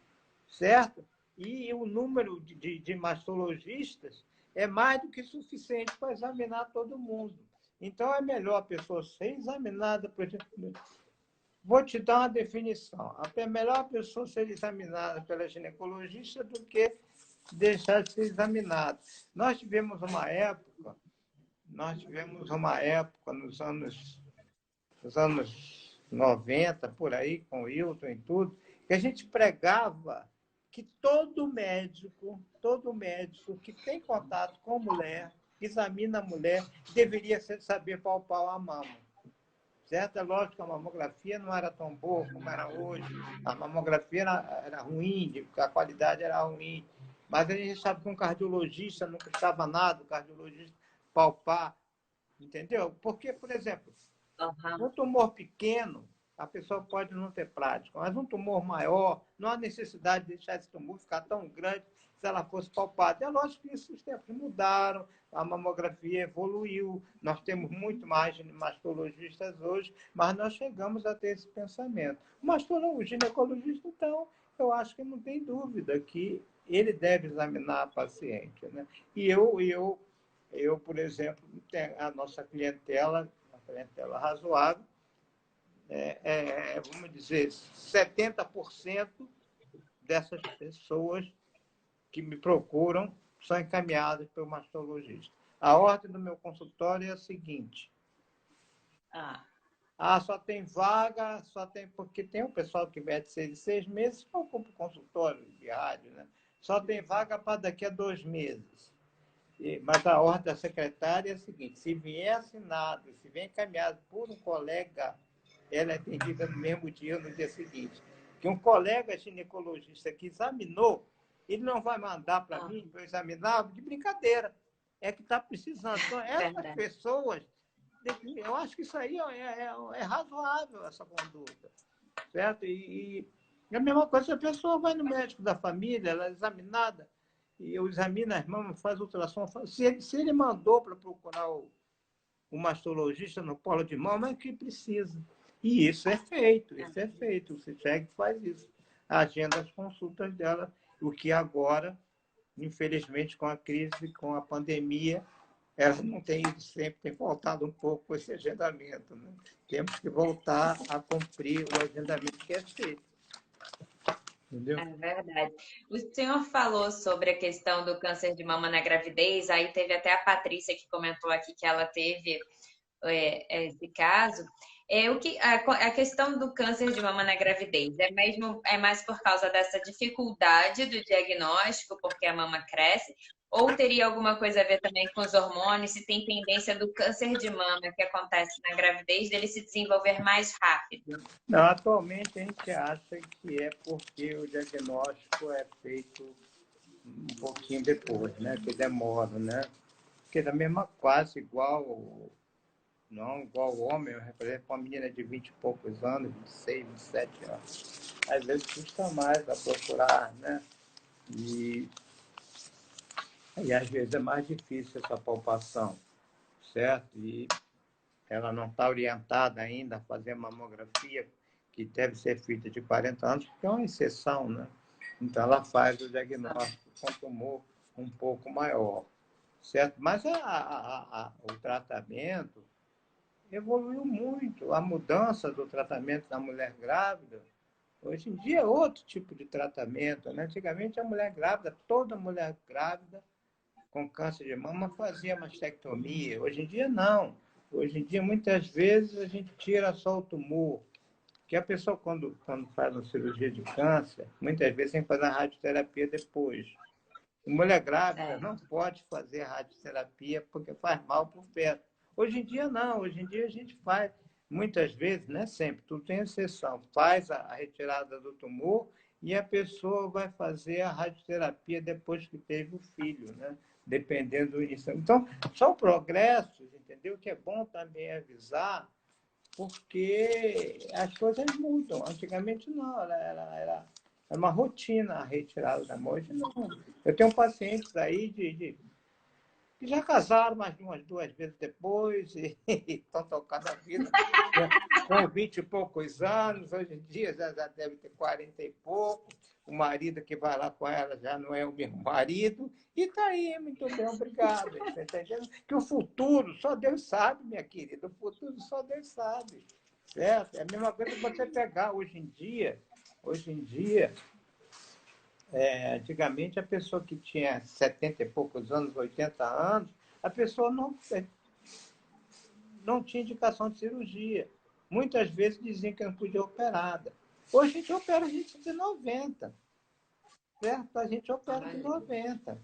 certo? E o número de mastologistas é mais do que suficiente para examinar todo mundo. Então, é melhor a pessoa ser examinada. Vou te dar uma definição. É melhor a pessoa ser examinada pela ginecologista do que deixar de ser examinada. Nós tivemos uma época nos anos 90, por aí, com o Hilton e tudo, que a gente pregava que todo médico que tem contato com mulher, examina a mulher, deveria saber palpar a mama. Certo? É lógico que a mamografia não era tão boa como era hoje. A mamografia era ruim, a qualidade era ruim. Mas a gente sabe que um cardiologista não custava nada, o cardiologista palpar, entendeu? Porque, por exemplo, um tumor pequeno, a pessoa pode não ter prática, mas um tumor maior, não há necessidade de deixar esse tumor ficar tão grande se ela fosse palpada. É lógico que os tempos mudaram, a mamografia evoluiu, nós temos muito mais mastologistas hoje, mas nós chegamos a ter esse pensamento. O ginecologista, então, eu acho que não tem dúvida que ele deve examinar a paciente, né? E eu, por exemplo, a nossa clientela, uma clientela razoável, vamos dizer, 70% dessas pessoas que me procuram são encaminhadas pelo mastologista. A ordem do meu consultório é a seguinte. Só tem vaga, porque tem um pessoal que vai de 6 em 6 meses, que ocupa o consultório de rádio, né? Só tem vaga para daqui a 2 meses. Mas a ordem da secretária é a seguinte: se vier assinado, se vier encaminhado por um colega, ela é atendida no mesmo dia ou no dia seguinte. Que um colega ginecologista que examinou, ele não vai mandar para mim, para eu examinar, de brincadeira. É que está precisando. Então, essas pessoas, eu acho que isso aí é razoável, essa conduta. Certo? E a mesma coisa, se a pessoa vai no médico da família, ela é examinada, e eu examino as mamas, faz ultrassom, se ele mandou para procurar o mastologista no polo de mama, é que precisa. E isso é feito. Você chega e faz isso. Agenda as consultas dela, o que agora, infelizmente, com a crise, com a pandemia, ela não tem ido sempre, tem faltado um pouco esse agendamento, né? Temos que voltar a cumprir o agendamento que é feito. Entendeu? É verdade. O senhor falou sobre a questão do câncer de mama na gravidez, aí teve até a Patrícia que comentou aqui que ela teve esse caso. A questão do câncer de mama na gravidez é mais por causa dessa dificuldade do diagnóstico, porque a mama cresce, ou teria alguma coisa a ver também com os hormônios, se tem tendência do câncer de mama que acontece na gravidez dele se desenvolver mais rápido? Não, atualmente a gente acha que é porque o diagnóstico é feito um pouquinho depois, né? Que demora, né? Porque da mesma quase igual, não igual o homem, por exemplo, uma menina de 20 e poucos anos, 26, 27 anos, às vezes custa mais a procurar, né? E às vezes é mais difícil essa palpação, certo? E ela não está orientada ainda a fazer mamografia, que deve ser feita de 40 anos, porque é uma exceção, né? Então, ela faz o diagnóstico com tumor um pouco maior, certo? Mas o tratamento evoluiu muito. A mudança do tratamento da mulher grávida, hoje em dia é outro tipo de tratamento, né? Antigamente, a mulher grávida, toda mulher grávida com câncer de mama fazia mastectomia. Hoje em dia, não. Hoje em dia, muitas vezes, a gente tira só o tumor. Que a pessoa, quando faz uma cirurgia de câncer, muitas vezes tem que fazer a radioterapia depois. Mulher grávida não pode fazer radioterapia porque faz mal para o feto. Hoje em dia, não. Hoje em dia, a gente faz, muitas vezes, não é sempre, tudo tem exceção, faz a retirada do tumor e a pessoa vai fazer a radioterapia depois que teve o filho, né? Dependendo do início. Então, são progressos, entendeu? Que é bom também avisar, porque as coisas mudam. Antigamente, não. Era uma rotina a retirada da mão. Hoje, não. Eu tenho pacientes aí que já casaram mais de umas 2 vezes depois e estão tocando a vida, né? Com 20 e poucos anos, hoje em dia já deve ter 40 e pouco, o marido que vai lá com ela já não é o mesmo marido, e está aí, muito bem, obrigado. Você está entendendo? Que o futuro só Deus sabe, minha querida, o futuro só Deus sabe, certo? É a mesma coisa que você pegar hoje em dia, antigamente, a pessoa que tinha 70 e poucos anos, 80 anos, a pessoa não tinha indicação de cirurgia. Muitas vezes diziam que não podia operada. Hoje a gente opera gente de 90, certo? A gente opera de 90,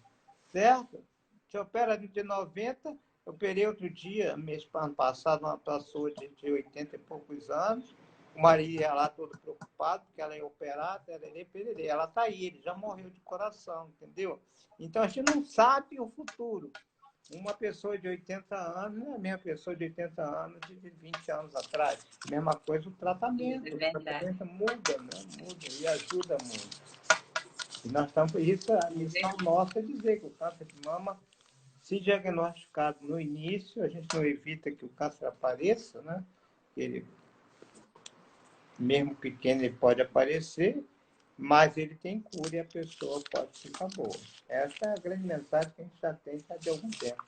certo? A gente opera de 90. Eu operei outro dia, ano passado, uma pessoa de 80 e poucos anos. O marido ia lá todo preocupado, porque ela ia operar, pererê. Ela está aí, ele já morreu de coração, entendeu? Então, a gente não sabe o futuro. Uma pessoa de 80 anos não é a mesma pessoa de 80 anos de 20 anos atrás. Mesma coisa o tratamento. É O tratamento muda, né? Muda e ajuda muito. E nós estamos, isso, a missão nossa é dizer que o câncer de mama, se diagnosticado no início, a gente não evita que o câncer apareça, né? Ele, mesmo pequeno, ele pode aparecer, mas ele tem cura e a pessoa pode ficar boa. Essa é a grande mensagem que a gente já tem há de algum tempo.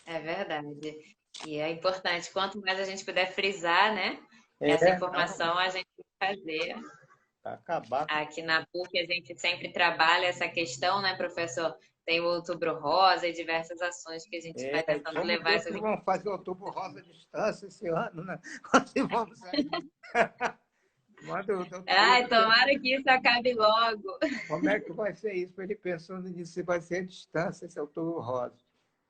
É verdade. E é importante, quanto mais a gente puder frisar, né? Essa Não, informação a gente vai fazer. acabar. Aqui na PUC a gente sempre trabalha essa questão, né, professor? Tem o Outubro Rosa e diversas ações que a gente vai tentando Vamos levar ver se essas. vamos fazer Outubro Rosa à distância esse ano, né? Se vamos sair. Ai, tomara que isso acabe logo. Como é que vai ser isso? Ele pensando nisso, se vai ser à distância esse Outubro Rosa.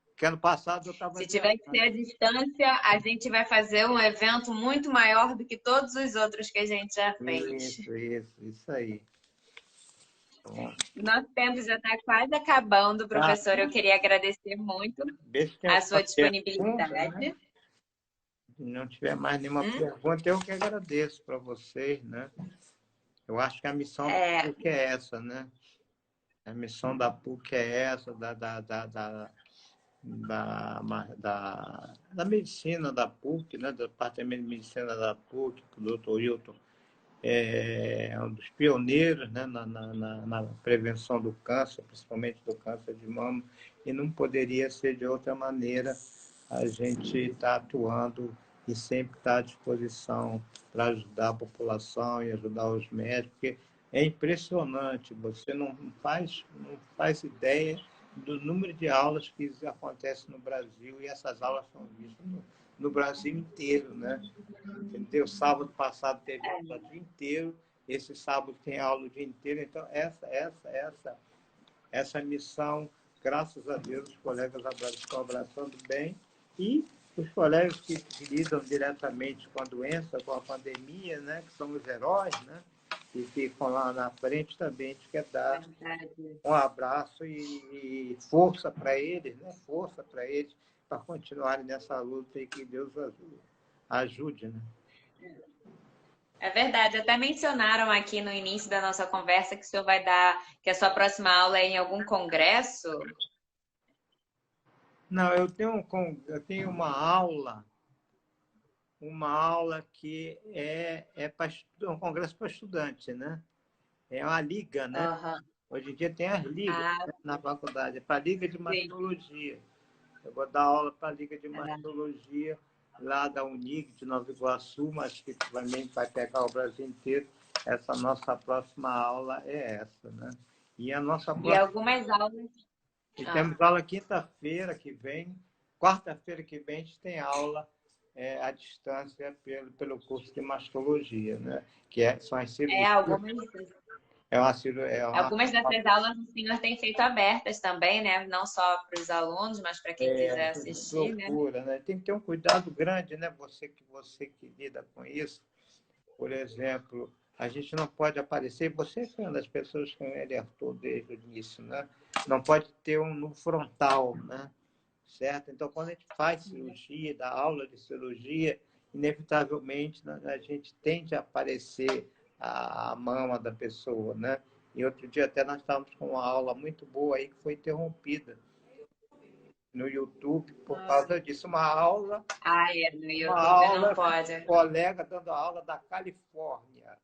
Porque ano passado eu estava Se tiver que ser à distância, a gente vai fazer um evento muito maior do que todos os outros que a gente já fez. Isso aí. Bom, Nosso tempo já está quase acabando, professor. Eu queria agradecer muito deixa eu ter a sua uma pergunta, disponibilidade. né? Se não tiver mais nenhuma pergunta, eu que agradeço para vocês, né? Eu acho que a missão da PUC é essa, né? A missão da PUC é essa, da medicina da PUC, né? Do Departamento de Medicina da PUC, o doutor Hilton é um dos pioneiros, né? Na prevenção do câncer, principalmente do câncer de mama, e não poderia ser de outra maneira. A gente está atuando e sempre está à disposição para ajudar a população e ajudar os médicos, porque é impressionante, você não faz ideia do número de aulas que acontecem no Brasil, e essas aulas são vistas no Brasil inteiro, né? Entendeu? Sábado passado teve aula o dia inteiro, esse sábado tem aula o dia inteiro, então essa missão, graças a Deus, os colegas estão abraçando bem, e os colegas que lidam diretamente com a doença, com a pandemia, né, que são os heróis, né, que ficam lá na frente, também a gente quer dar um abraço e força para eles, né, força para eles, para continuarem nessa luta e que Deus ajude, né? É verdade, até mencionaram aqui no início da nossa conversa que o senhor vai dar, que a sua próxima aula é em algum congresso. Não, eu tenho uma aula que é um congresso para estudante, né? É uma liga, né? Uhum. Hoje em dia tem as ligas, né, na faculdade, é para a Liga de Sim. Mastologia. Eu vou dar aula para a Liga de Mastologia lá da Unig, de Nova Iguaçu, mas que também vai pegar o Brasil inteiro. Essa nossa próxima aula é essa, né? E a nossa E próxima... algumas aulas. E temos aula quinta-feira que vem, quarta-feira que vem a gente tem aula à distância pelo curso de mastologia, né? São as cirurgias. Algumas. É uma, Algumas dessas aulas o senhor tem feito abertas também, né? Não só para os alunos, mas para quem quiser a gente assistir, né? procura, né? Tem que ter um cuidado grande, né? Você que lida com isso. Por exemplo, a gente não pode aparecer, você foi uma das pessoas que me alertou desde o início, né? Não pode ter um no frontal, né? Certo? Então, quando a gente faz cirurgia, dá aula de cirurgia, inevitavelmente né, a gente tende a aparecer a mama da pessoa, né? E outro dia até nós estávamos com uma aula muito boa aí que foi interrompida no YouTube por causa disso. Ah, é, no Uma YouTube não aula, pode. colega dando aula da Califórnia.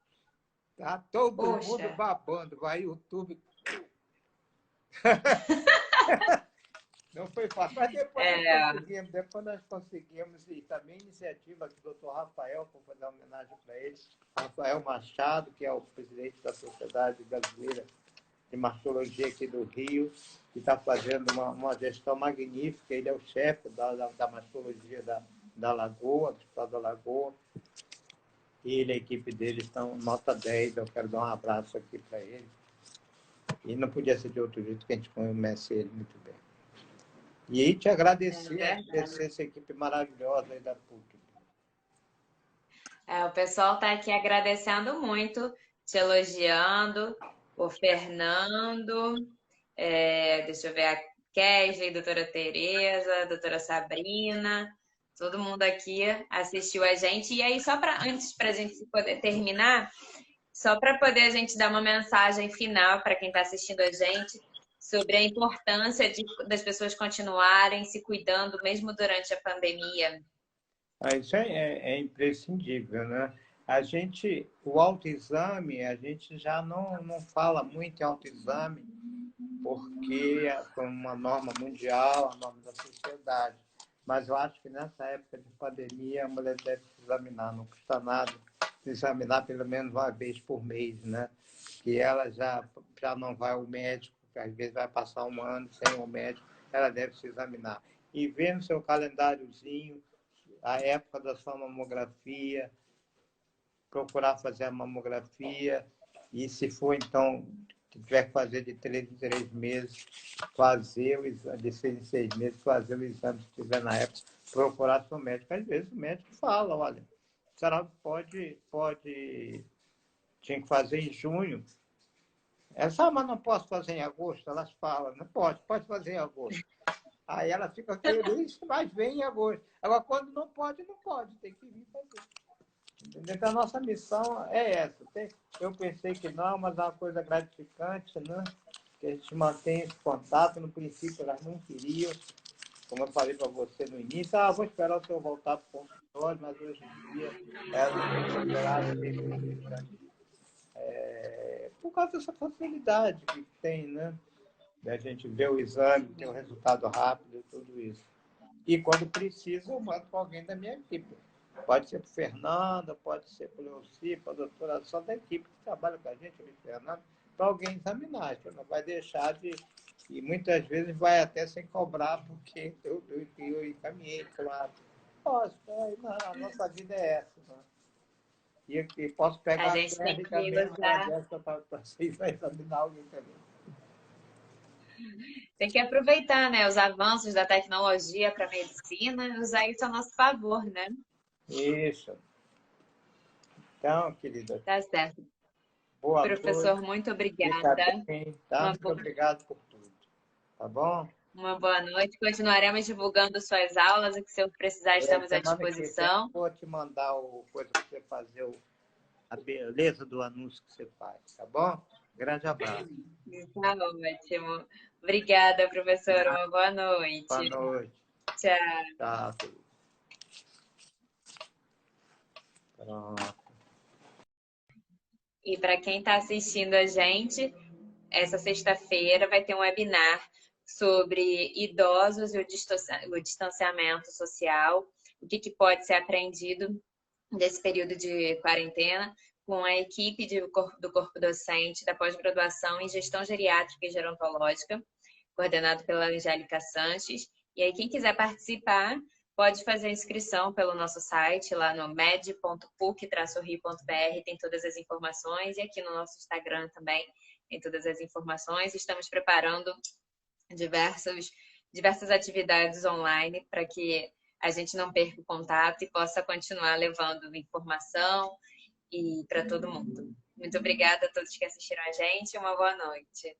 Tá todo mundo Puxa, babando, vai YouTube. Não foi fácil, mas é, depois nós conseguimos, e também iniciativa do Dr. Rafael, para fazer uma homenagem para ele, Rafael Machado, que é o presidente da Sociedade Brasileira de Mastologia aqui do Rio, que está fazendo uma gestão magnífica, ele é o chefe da mastologia da Lagoa, do Estado da Lagoa, e ele e a equipe dele estão nota 10, eu quero dar um abraço aqui para ele. E não podia ser de outro jeito que a gente conhece ele muito bem. E aí te agradecer essa equipe maravilhosa aí da PUC. o pessoal está aqui agradecendo muito, te elogiando, o Fernando, deixa eu ver, a Kesley, doutora Tereza, a doutora Sabrina, todo mundo aqui assistiu a gente. E aí, só para antes para a gente poder terminar, só para poder a gente dar uma mensagem final para quem está assistindo a gente sobre a importância das pessoas continuarem se cuidando mesmo durante a pandemia. Isso é imprescindível, né? O autoexame, a gente já não fala muito em autoexame, porque é uma norma mundial, a norma da sociedade. Mas eu acho que nessa época de pandemia, a mulher deve se examinar, não custa nada se examinar pelo menos uma vez por mês, né? Que ela já não vai ao médico, que às vezes vai passar um ano sem o médico, ela deve se examinar. E ver no seu calendáriozinho a época da sua mamografia, procurar fazer a mamografia, e se for, então, tiver que fazer de 3 em 3 meses, fazer o exame, de 6 em 6 meses, fazer o exame, se tiver na época, procurar seu médico. Às vezes o médico fala, olha, a senhora tinha que fazer em junho. Mas não posso fazer em agosto? Elas falam, não pode fazer em agosto. Aí ela fica feliz, mas vem em agosto. Agora, quando não pode, tem que vir fazer. Entendeu? Então, a nossa missão é essa. Eu pensei que não, mas é uma coisa gratificante, né? Que a gente mantém esse contato. No princípio, elas não queriam, como eu falei para você no início, vou esperar o senhor voltar para o consultório, mas hoje em dia elas procuraram por causa dessa facilidade que tem, né? Da gente ver o exame, ter o resultado rápido e tudo isso. E quando precisa, eu mando para alguém da minha equipe. Pode ser para o Fernanda, pode ser para o Leoci, para a doutora, só da equipe que trabalha com a gente, o Fernando, para alguém examinar. A gente não vai deixar de. E muitas vezes vai até sem cobrar, porque eu encaminhei, claro. Posso, a nossa vida é essa. Né? E posso A pegar a gente tem série que também, uma usar, dessa para vocês vai examinar alguém também. tem que aproveitar, né, os avanços da tecnologia para a medicina e usar isso a nosso favor, né? Isso. Então, querida, Tá certo. boa Professor, noite. muito Fica obrigada. bem, tá? Uma Muito obrigado por tudo. Tá bom? Uma boa noite. Continuaremos divulgando suas aulas e que se eu precisar, estamos à Semana que vem disposição. vou te mandar coisa para você fazer a beleza do anúncio que você faz, tá bom? Grande abraço. Tá ótimo. Obrigada, professora. Uma boa Boa noite. noite. Tchau. Tchau. Pronto. E para quem está assistindo a gente, essa sexta-feira vai ter um webinar sobre idosos e o distanciamento social, o que pode ser aprendido desse período de quarentena, com a equipe do corpo docente da pós-graduação em gestão geriátrica e gerontológica, coordenado pela Angélica Sanches. E aí, quem quiser participar, pode fazer a inscrição pelo nosso site, lá no med.puc-rio.br, tem todas as informações, e aqui no nosso Instagram também tem todas as informações. Estamos preparando diversas atividades online para que a gente não perca o contato e possa continuar levando informação e para todo mundo. Muito obrigada a todos que assistiram a gente e uma boa noite.